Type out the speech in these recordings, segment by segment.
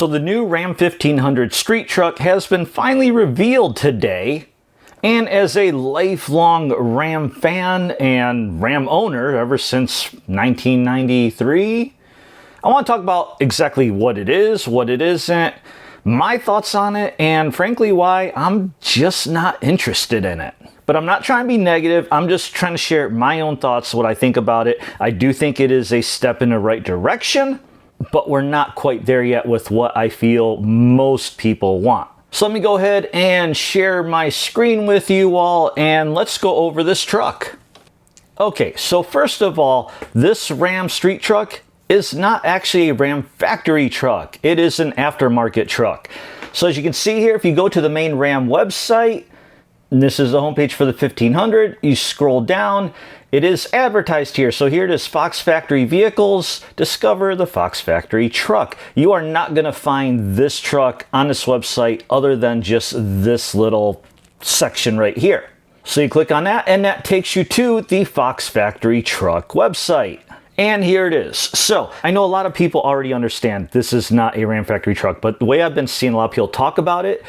So the new Ram 1500 street truck has been finally revealed today. And as a lifelong Ram fan and Ram owner ever since 1993, I want to talk about exactly what it is, what it isn't, my thoughts on it, and frankly why I'm just not interested in it. But I'm not trying to be negative, I'm just trying to share my own thoughts, what I think about it. I do think it is a step in the right direction, but we're not quite there yet with what I feel most people want. So let me go ahead and share my screen with you all, and let's go over this truck. Okay, so first of all, this Ram street truck is not actually a Ram factory truck. It is an aftermarket truck. So as you can see here, if you go to the main Ram website, and this is the homepage for the 1500, you scroll down, it is advertised here. So here it is, Fox Factory Vehicles, discover the Fox Factory truck. You are not gonna find this truck on this website other than just this little section right here. So you click on that and that takes you to the Fox Factory truck website. And here it is. So I know a lot of people already understand this is not a Ram factory truck, but the way I've been seeing a lot of people talk about it,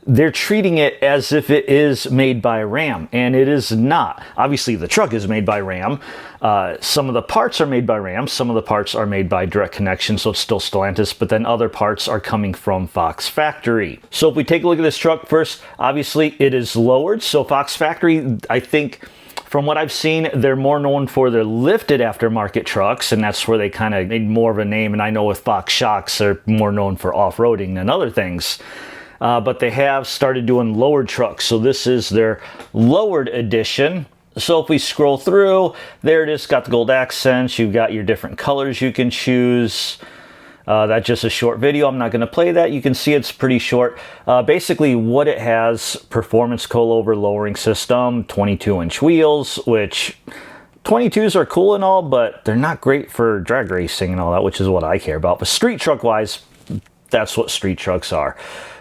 they're treating it as if it is made by Ram, and it is not. Obviously, the truck is made by Ram. Some of the parts are made by Ram. Some of the parts are made by Direct Connection, so it's still Stellantis, but then other parts are coming from Fox Factory. So if we take a look at this truck first, obviously it is lowered. So Fox Factory, I think, from what I've seen, they're more known for their lifted aftermarket trucks, and that's where they kind of made more of a name. And I know with Fox Shocks, they're more known for off-roading than other things. But they have started doing lowered trucks. So this is their lowered edition. So if we scroll through, there it is, got the gold accents. You've got your different colors you can choose. That's just a short video. I'm not going to play that. You can see it's pretty short. Basically what it has, performance coilover lowering system, 22-inch wheels, which 22s are cool and all, but they're not great for drag racing and all that, which is what I care about. But street truck wise, that's what street trucks are.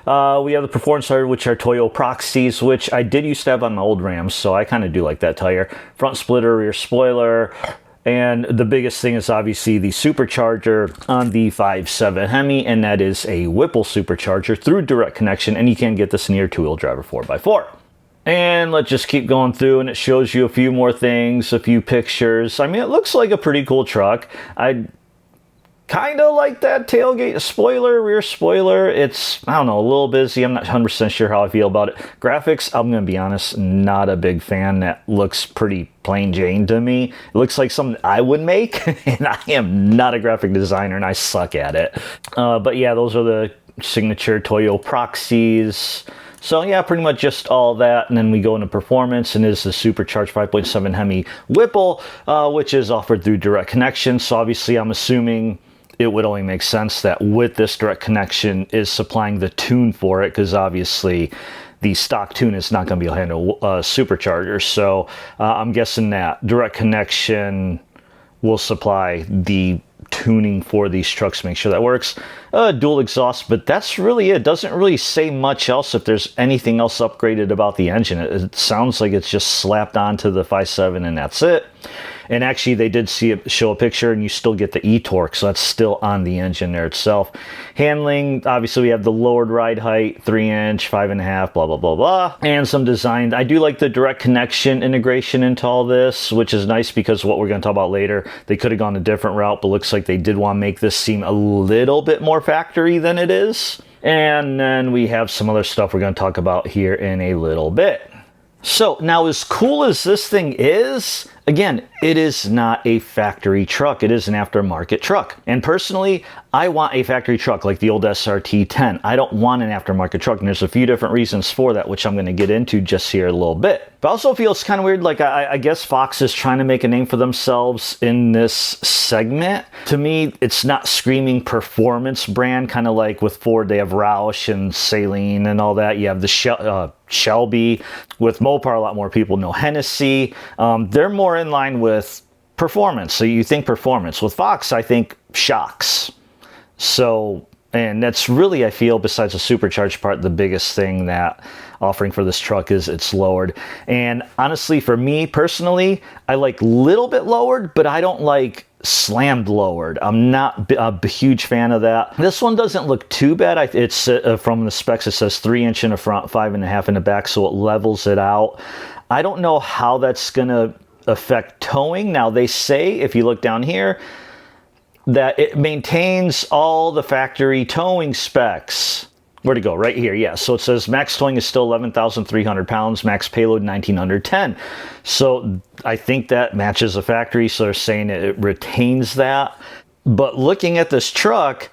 We have the performance tire, which are Toyo Proxies, which I did used to have on my old Rams, so I kind of do like that tire. Front splitter, rear spoiler, and the biggest thing is obviously the supercharger on the 5.7 Hemi, and that is a Whipple supercharger through Direct Connection, and you can get this in your two-wheel driver 4x4. And let's just keep going through, and it shows you a few more things, a few pictures. I mean, it looks like a pretty cool truck. I kind of like that tailgate spoiler, rear spoiler. It's, I don't know, a little busy. I'm not 100% sure how I feel about it. Graphics, I'm going to be honest, not a big fan. That looks pretty plain Jane to me. It looks like something I would make, and I am not a graphic designer, and I suck at it. But yeah, those are the signature Toyo Proxies. So yeah, pretty much just all that, and then we go into performance, and it is the supercharged 5.7 Hemi Whipple, which is offered through Direct Connection. So obviously I'm assuming it would only make sense that with this Direct Connection is supplying the tune for it, because obviously the stock tune is not going to be able to handle superchargers. So I'm guessing that Direct Connection will supply the tuning for these trucks to make sure that works. Dual exhaust, but that's really it. Doesn't really say much else if there's anything else upgraded about the engine. It sounds like it's just slapped onto the 5.7 and that's it. And actually they did show a picture, and you still get the e-torque, so that's still on the engine there itself. Handling, obviously we have the lowered ride height, 3-inch, 5.5, blah, blah, blah, blah. And some design. I do like the Direct Connection integration into all this, which is nice because what we're going to talk about later, they could have gone a different route, but looks like they did want to make this seem a little bit more factory than it is. And then we have some other stuff we're going to talk about here in a little bit. So now, as cool as this thing is, again, it is not a factory truck. It is an aftermarket truck. And personally, I want a factory truck like the old SRT10. I don't want an aftermarket truck, and there's a few different reasons for that, which I'm going to get into just here a little bit. But I also feel it's kind of weird, like I guess Fox is trying to make a name for themselves in this segment. To me, it's not screaming performance brand, kind of like with Ford, they have Roush and Saleen and all that. You have the Shelby. With Mopar, a lot more people know Hennessy. They're more in line with performance. So you think performance. With Fox, I think shocks. So, and that's really, I feel, besides the supercharged part, the biggest thing that offering for this truck is it's lowered. And honestly, for me personally, I like little bit lowered, but I don't like slammed lowered. I'm not a huge fan of that. This one doesn't look too bad. It's from the specs, it says 3-inch in the front, 5.5 in the back, so it levels it out. I don't know how that's gonna affect towing. Now they say, if you look down here, that it maintains all the factory towing specs. Where'd it go? Right here, yeah. So it says max towing is still 11,300 pounds, max payload 1,910. So I think that matches the factory, so they're saying it retains that. But looking at this truck,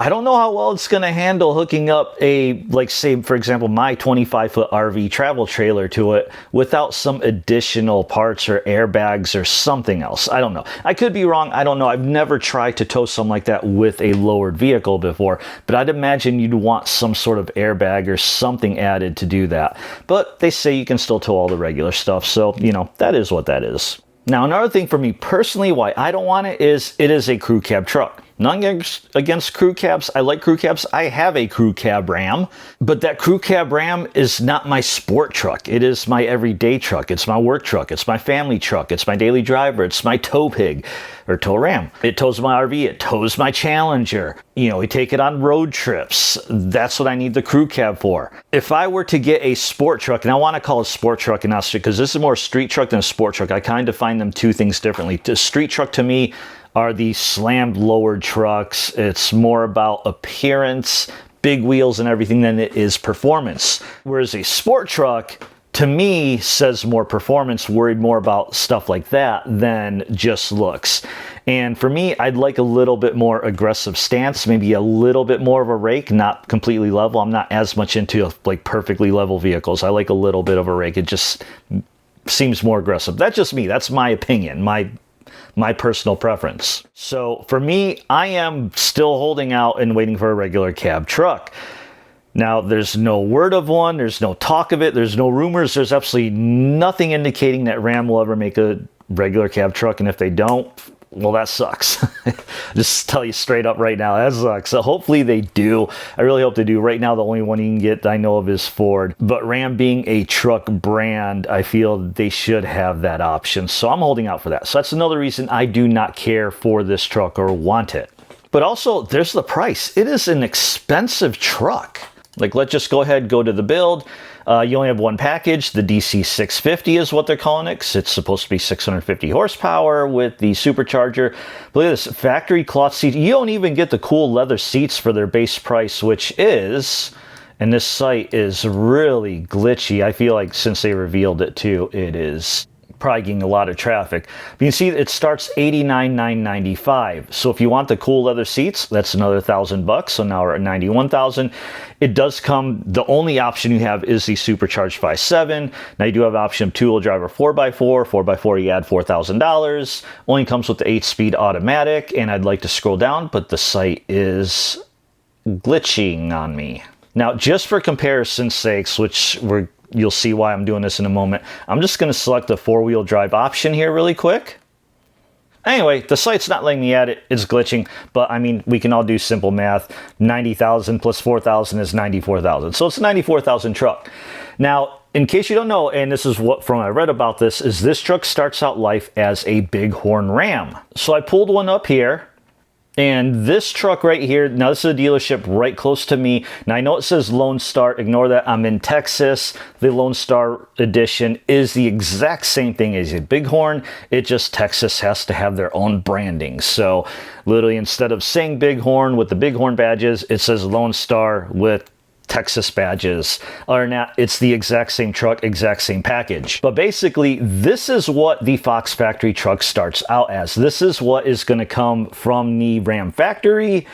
I don't know how well it's going to handle hooking up a, like say, for example, my 25-foot RV travel trailer to it without some additional parts or airbags or something else. I don't know. I could be wrong. I don't know. I've never tried to tow something like that with a lowered vehicle before, but I'd imagine you'd want some sort of airbag or something added to do that. But they say you can still tow all the regular stuff, so, you know, that is what that is. Now, another thing for me personally, why I don't want it is a crew cab truck. Nothing against crew cabs. I like crew cabs. I have a crew cab Ram, but that crew cab Ram is not my sport truck. It is my everyday truck. It's my work truck. It's my family truck. It's my daily driver. It's my tow pig or tow Ram. It tows my RV. It tows my Challenger. You know, we take it on road trips. That's what I need the crew cab for. If I were to get a sport truck, and I want to call it a sport truck and not street, because this is more a street truck than a sport truck. I kind of define them two things differently. The street truck to me are the slammed lowered trucks. It's more about appearance, big wheels and everything than it is performance. Whereas a sport truck, to me, says more performance, worried more about stuff like that than just looks. And for me, I'd like a little bit more aggressive stance, maybe a little bit more of a rake, not completely level. I'm not as much into like perfectly level vehicles. I like a little bit of a rake. It just seems more aggressive. That's just me. That's my opinion, my personal preference. So for me, I am still holding out and waiting for a regular cab truck. Now, there's no word of one, there's no talk of it, there's no rumors, there's absolutely nothing indicating that Ram will ever make a regular cab truck, and if they don't, well, that sucks. Just tell you straight up right now, that sucks. So hopefully they do. I really hope they do. Right now, the only one you can get I know of is Ford. But Ram being a truck brand, I feel they should have that option. So I'm holding out for that. So that's another reason I do not care for this truck or want it. But also, there's the price. It is an expensive truck. Like, let's just go ahead and go to the build. You only have one package. The DC650 is what they're calling it, 'cause it's supposed to be 650 horsepower with the supercharger. But look at this, factory cloth seats. You don't even get the cool leather seats for their base price, which is, and this site is really glitchy. I feel like since they revealed it too, it is probably getting a lot of traffic. But you can see it starts $89,995. So if you want the cool leather seats, that's another $1,000. So now we're at $91,000. It does come, the only option you have is the supercharged 5.7. Now you do have an option of two-wheel drive or 4x4. 4x4 you add $4,000. Only comes with the 8-speed automatic. And I'd like to scroll down, but the site is glitching on me. Now, just for comparison's sakes, which you'll see why I'm doing this in a moment, I'm just going to select the 4-wheel drive option here really quick. Anyway, the site's not letting me add it. It's glitching, but I mean, we can all do simple math. 90,000 plus 4,000 is 94,000. So it's a 94,000 truck. Now, in case you don't know, and this is what from I read about this, is this truck starts out life as a Bighorn Ram. So I pulled one up here. And this truck right here, now this is a dealership right close to me. Now I know it says Lone Star, ignore that, I'm in Texas. The Lone Star edition is the exact same thing as a Bighorn. It just, Texas has to have their own branding. So literally instead of saying Bighorn with the Bighorn badges, it says Lone Star with Texas badges. Other than that, it's the exact same truck, exact same package. But basically, this is what the Fox factory truck starts out as. This is what is going to come from the Ram factory,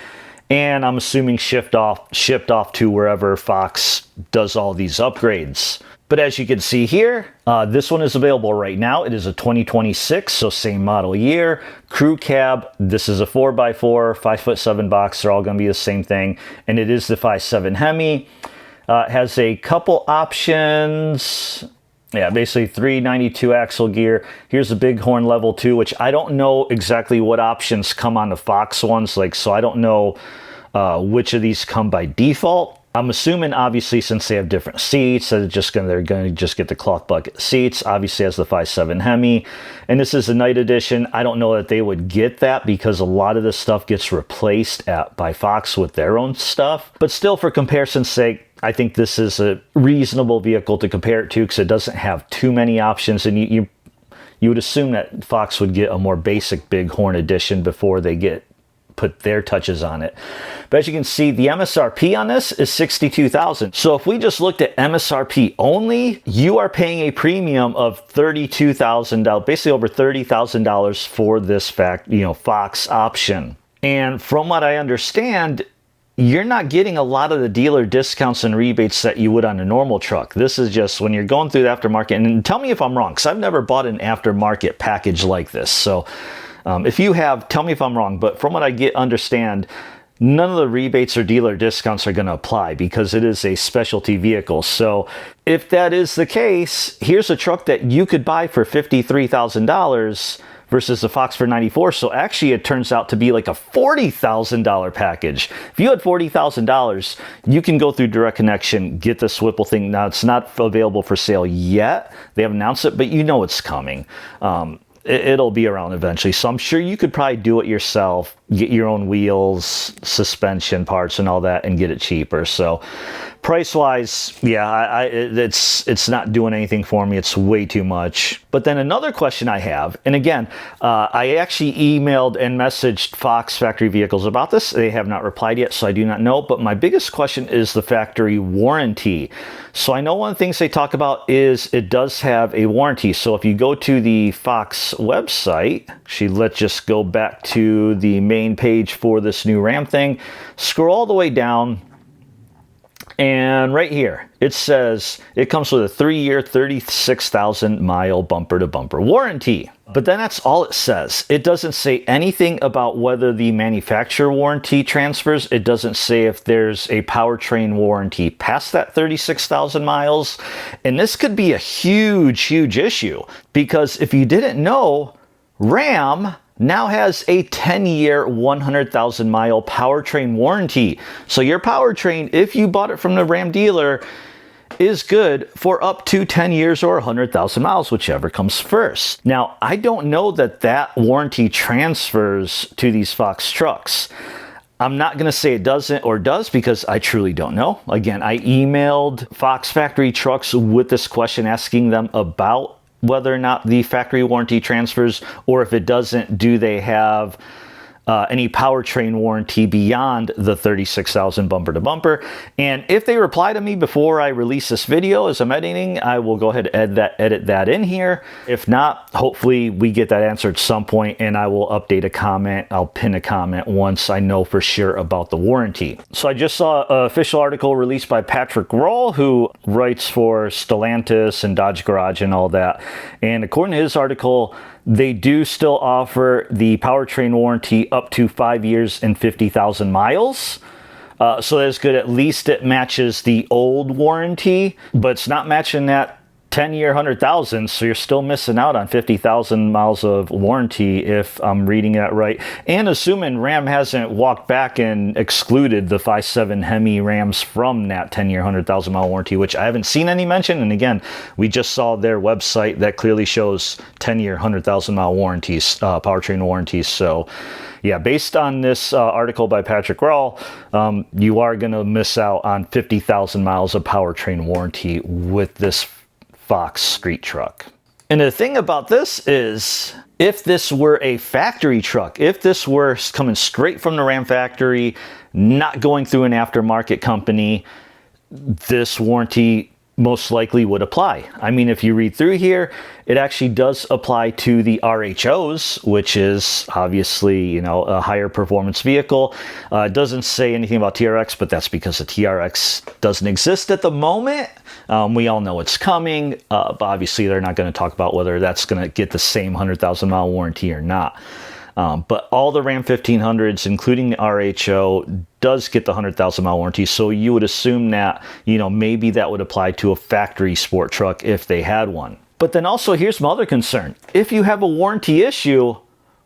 and I'm assuming shipped off to wherever Fox does all these upgrades. But as you can see here, this one is available right now. It is a 2026, so same model year. Crew cab, this is a 4x4, 5'7" box. They're all going to be the same thing. And it is the 5.7 Hemi. It has a couple options. Yeah, basically 392 axle gear. Here's the Bighorn Level 2, which I don't know exactly what options come on the Fox ones. So I don't know which of these come by default. I'm assuming, obviously, since they have different seats, they're going to just get the cloth bucket seats. Obviously, as the 5.7 Hemi, and this is a night edition. I don't know that they would get that because a lot of this stuff gets replaced by Fox with their own stuff. But still, for comparison's sake, I think this is a reasonable vehicle to compare it to because it doesn't have too many options, and you would assume that Fox would get a more basic Bighorn edition before they put their touches on it. But as you can see, the MSRP on this is $62,000. So if we just looked at MSRP only, you are paying a premium of $32,000, basically over $30,000 for this Fox option. And from what I understand, you're not getting a lot of the dealer discounts and rebates that you would on a normal truck. This is just when you're going through the aftermarket. And tell me if I'm wrong, because I've never bought an aftermarket package like this. So if you have, tell me if I'm wrong. But from what I understand, none of the rebates or dealer discounts are going to apply because it is a specialty vehicle. So if that is the case, here's a truck that you could buy for $53,000 versus the Fox for $94,000. So actually it turns out to be like a $40,000 package. If you had $40,000, you can go through Direct Connection, get this Whipple thing. Now it's not available for sale yet. They haven't announced it, but you know it's coming. It'll be around eventually. So I'm sure you could probably do it yourself, get your own wheels, suspension parts and all that, and get it cheaper. So price-wise, yeah, it's not doing anything for me. It's way too much. But then another question I have, and again, I actually emailed and messaged Fox Factory Vehicles about this. They have not replied yet, so I do not know. But my biggest question is the factory warranty. So I know one of the things they talk about is it does have a warranty. So if you go to the Fox website, let's just go back to the main page for this new Ram thing, scroll all the way down, and right here, it says it comes with a 3-year, 36,000 mile bumper-to-bumper warranty. But then that's all it says. It doesn't say anything about whether the manufacturer warranty transfers. It doesn't say if there's a powertrain warranty past that 36,000 miles. And this could be a huge, huge issue because if you didn't know, Ram now has a 10-year, 100,000 mile powertrain warranty. So your powertrain, if you bought it from the Ram dealer, is good for up to 10 years or 100,000 miles, whichever comes first. Now, I don't know that warranty transfers to these Fox trucks. I'm not going to say it doesn't or does because I truly don't know. Again, I emailed Fox Factory Trucks with this question, asking them about whether or not the factory warranty transfers, or if it doesn't, do they have any powertrain warranty beyond the 36,000 bumper to bumper. And if they reply to me before I release this video as I'm editing, I will go ahead and edit that in here. If not, hopefully we get that answer at some point, and I will update a comment. I'll pin a comment once I know for sure about the warranty. So I just saw an official article released by Patrick Roll, who writes for Stellantis and Dodge Garage and all that. And according to his article, they do still offer the powertrain warranty up to 5 years and 50,000 miles. So that's good. At least it matches the old warranty, but it's not matching that 10-year, 100,000. So you're still missing out on 50,000 miles of warranty, if I'm reading that right. And assuming Ram hasn't walked back and excluded the 5.7 Hemi Rams from that 10-year, 100,000 mile warranty, which I haven't seen any mention. And again, we just saw their website that clearly shows 10-year, 100,000 mile warranties, powertrain warranties. So yeah, based on this article by Patrick Rawle, you are going to miss out on 50,000 miles of powertrain warranty with this Fox street truck. And the thing about this is, if this were a factory truck, if this were coming straight from the Ram factory, not going through an aftermarket company, this warranty most likely would apply. I mean, if you read through here, it actually does apply to the RHOs, which is obviously, you know, a higher performance vehicle. It doesn't say anything about TRX, but that's because the TRX doesn't exist at the moment. We all know it's coming, but obviously they're not going to talk about whether that's going to get the same 100,000 mile warranty or not. But all the Ram 1500s, including the RHO, does get the 100,000 mile warranty. So you would assume that, you know, maybe that would apply to a factory sport truck if they had one. But then also, here's my other concern. If you have a warranty issue,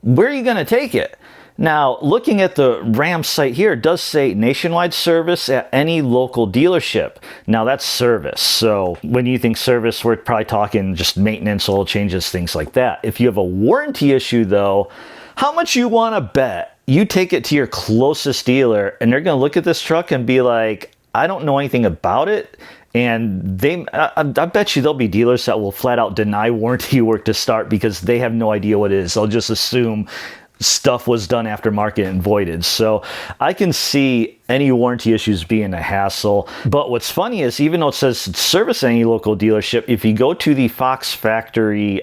where are you going to take it? Now, looking at the Ram site here, it does say nationwide service at any local dealership. Now, that's service. So when you think service, we're probably talking just maintenance, oil changes, things like that. If you have a warranty issue, though, how much you want to bet you take it to your closest dealer and they're going to look at this truck and be like, I don't know anything about it. And I bet you there'll be dealers that will flat out deny warranty work to start because they have no idea what it is. They'll just assume stuff was done aftermarket and voided. So I can see any warranty issues being a hassle. But what's funny is, even though it says service any local dealership, if you go to the Fox Factory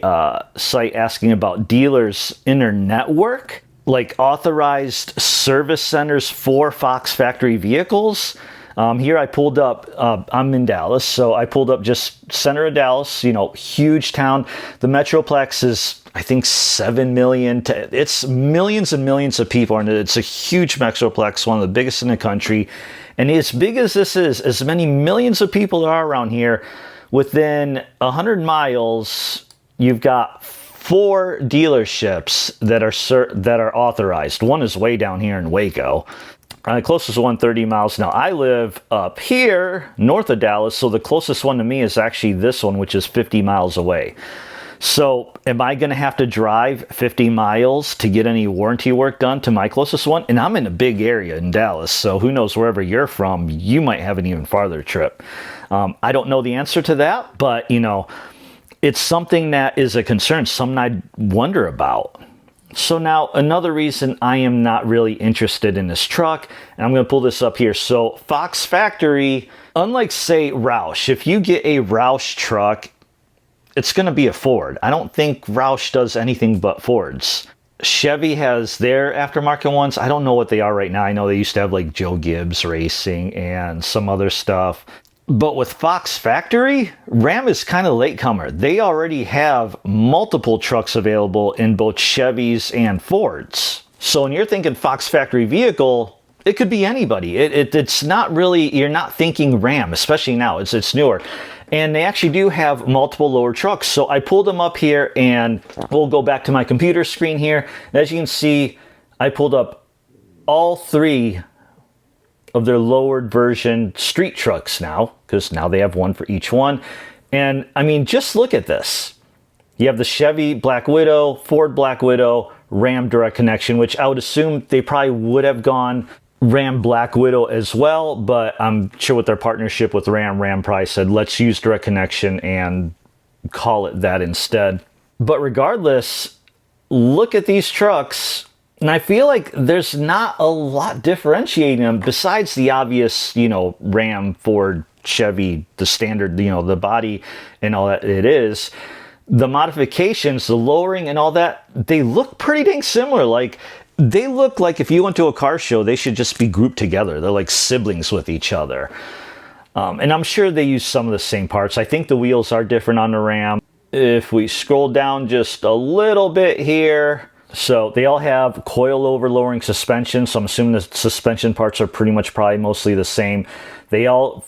site asking about dealers in their network, like authorized service centers for Fox Factory vehicles, here I pulled up, I'm in Dallas, so I pulled up just center of Dallas, you know, huge town. The Metroplex is, I think, 7 million. It's millions and millions of people, and it's a huge Metroplex, one of the biggest in the country. And as big as this is, as many millions of people are around here, within 100 miles, you've got 4 dealerships that are authorized. One is way down here in Waco. The closest one, 30 miles. Now, I live up here, north of Dallas, so the closest one to me is actually this one, which is 50 miles away. So, am I going to have to drive 50 miles to get any warranty work done to my closest one? And I'm in a big area in Dallas, so who knows, wherever you're from, you might have an even farther trip. I don't know the answer to that, but, you know, it's something that is a concern, something I wonder about. So now, another reason I am not really interested in this truck, and I'm going to pull this up here. So Fox Factory, unlike, say, Roush, if you get a Roush truck, it's going to be a Ford. I don't think Roush does anything but Fords. Chevy has their aftermarket ones. I don't know what they are right now. I know they used to have like Joe Gibbs Racing and some other stuff. But with Fox Factory, Ram is kind of a latecomer. They already have multiple trucks available in both Chevys and Fords. So when you're thinking Fox Factory vehicle, it could be anybody. It's not really, you're not thinking Ram, especially now. It's newer. And they actually do have multiple lower trucks. So I pulled them up here, and we'll go back to my computer screen here. And as you can see, I pulled up all 3 of their lowered version street trucks now, because now they have one for each one. And I mean, just look at this. You have the Chevy Black Widow, Ford Black Widow, Ram Direct Connection, which I would assume they probably would have gone Ram Black Widow as well, but I'm sure with their partnership with Ram probably said, let's use Direct Connection and call it that instead. But regardless, look at these trucks. And I feel like there's not a lot differentiating them besides the obvious, you know, Ram, Ford, Chevy, the standard, you know, the body and all that it is. The modifications, the lowering and all that, they look pretty dang similar. Like, they look like if you went to a car show, they should just be grouped together. They're like siblings with each other. And I'm sure they use some of the same parts. I think the wheels are different on the Ram. If we scroll down just a little bit here, so they all have coil-over lowering suspension, so I'm assuming the suspension parts are pretty much probably mostly the same. They all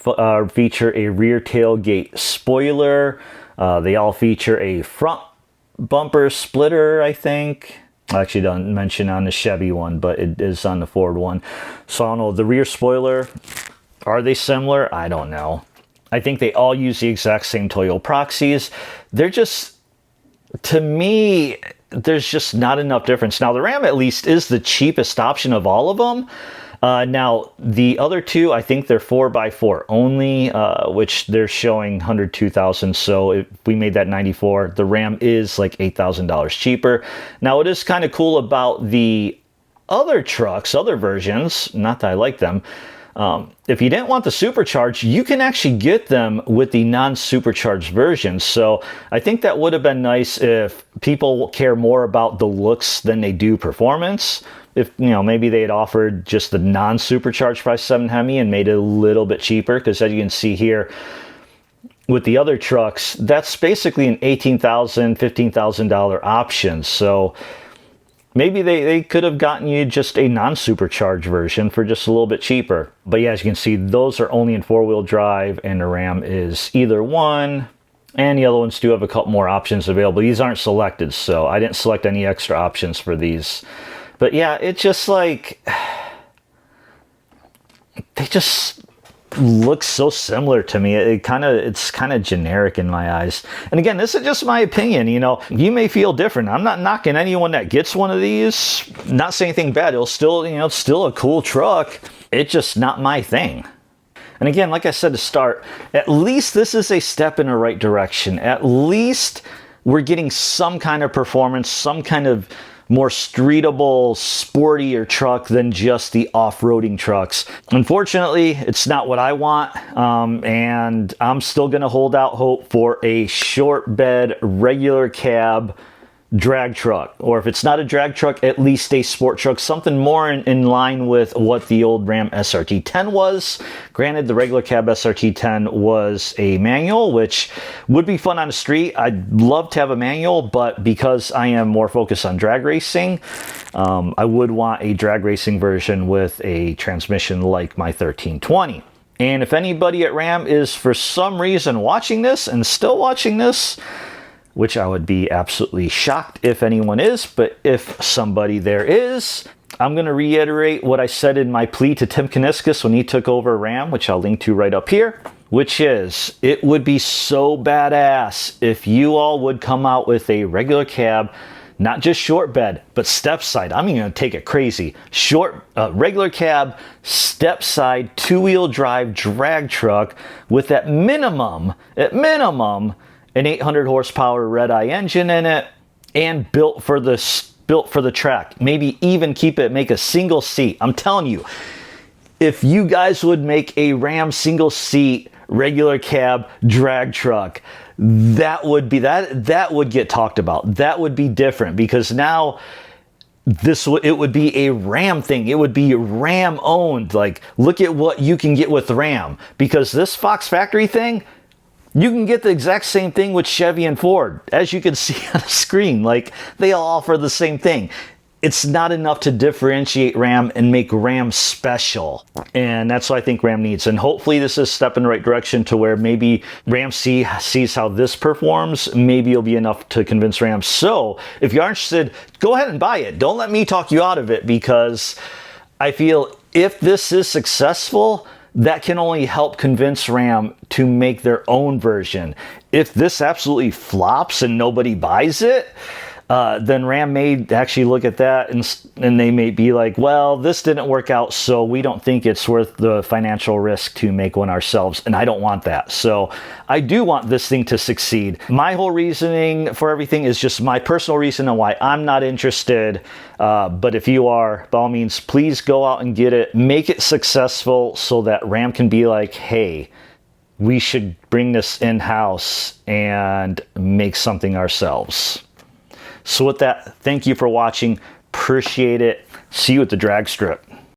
feature a rear tailgate spoiler. They all feature a front bumper splitter, I think. I actually don't mention on the Chevy one, but it is on the Ford one. So I don't know, the rear spoiler, are they similar? I don't know. I think they all use the exact same Toyo proxies. They're just, to me, there's just not enough difference. Now, the Ram at least is the cheapest option of all of them. Now, the other 2, I think they're 4x4 only, which they're showing $102,000. So if we made that $94,000, the Ram is like $8,000 cheaper. Now, it is kind of cool about the other trucks, other versions, not that I like them. If you didn't want the supercharged, you can actually get them with the non-supercharged version. So I think that would have been nice if people care more about the looks than they do performance. If, you know, maybe they had offered just the non-supercharged 5.7 Hemi and made it a little bit cheaper, because as you can see here, with the other trucks, that's basically an $18,000, $15,000 option. So maybe they could have gotten you just a non-supercharged version for just a little bit cheaper. But yeah, as you can see, those are only in 4-wheel drive, and the Ram is either one, and the other ones do have a couple more options available. These aren't selected, so I didn't select any extra options for these. But yeah, it just like, they just look so similar to me. It's kind of generic in my eyes. And again, this is just my opinion. You know, you may feel different. I'm not knocking anyone that gets one of these. Not saying anything bad. It'll still, you know, it's still a cool truck. It's just not my thing. And again, like I said to start, at least this is a step in the right direction. At least we're getting some kind of performance, some kind of more streetable, sportier truck than just the off-roading trucks. Unfortunately, it's not what I want, and I'm still going to hold out hope for a short bed, regular cab drag truck, or if it's not a drag truck, at least a sport truck, something more in line with what the old Ram SRT10 was. Granted, the regular cab SRT10 was a manual, which would be fun on the street. I'd love to have a manual, but because I am more focused on drag racing, I would want a drag racing version with a transmission like my 1320. And if anybody at Ram is for some reason watching this and still watching this, which I would be absolutely shocked if anyone is, but if somebody there is, I'm going to reiterate what I said in my plea to Tim Kuniskis when he took over Ram, which I'll link to right up here, which is, it would be so badass if you all would come out with a regular cab, not just short bed, but step side. I'm even going to take it crazy. Regular cab, step side, two-wheel drive drag truck with at minimum, an 800 horsepower red-eye engine in it, and built for the track. Maybe even make a single seat. I'm telling you, if you guys would make a Ram single seat regular cab drag truck, that would get talked about. That would be different, because now it would be a Ram thing. It would be Ram owned. Like, look at what you can get with Ram, because this Fox Factory thing, you can get the exact same thing with Chevy and Ford. As you can see on the screen, like, they all offer the same thing. It's not enough to differentiate Ram and make Ram special. And that's what I think Ram needs. And hopefully this is a step in the right direction to where maybe Ram sees how this performs. Maybe it'll be enough to convince Ram. So if you are interested, go ahead and buy it. Don't let me talk you out of it, because I feel if this is successful, that can only help convince Ram to make their own version. If this absolutely flops and nobody buys it, then Ram may actually look at that and they may be like, well, this didn't work out, so we don't think it's worth the financial risk to make one ourselves, and I don't want that. So I do want this thing to succeed. My whole reasoning for everything is just my personal reason on why I'm not interested, but if you are, by all means, please go out and get it. Make it successful so that Ram can be like, hey, we should bring this in-house and make something ourselves. So with that, thank you for watching. Appreciate it. See you at the drag strip.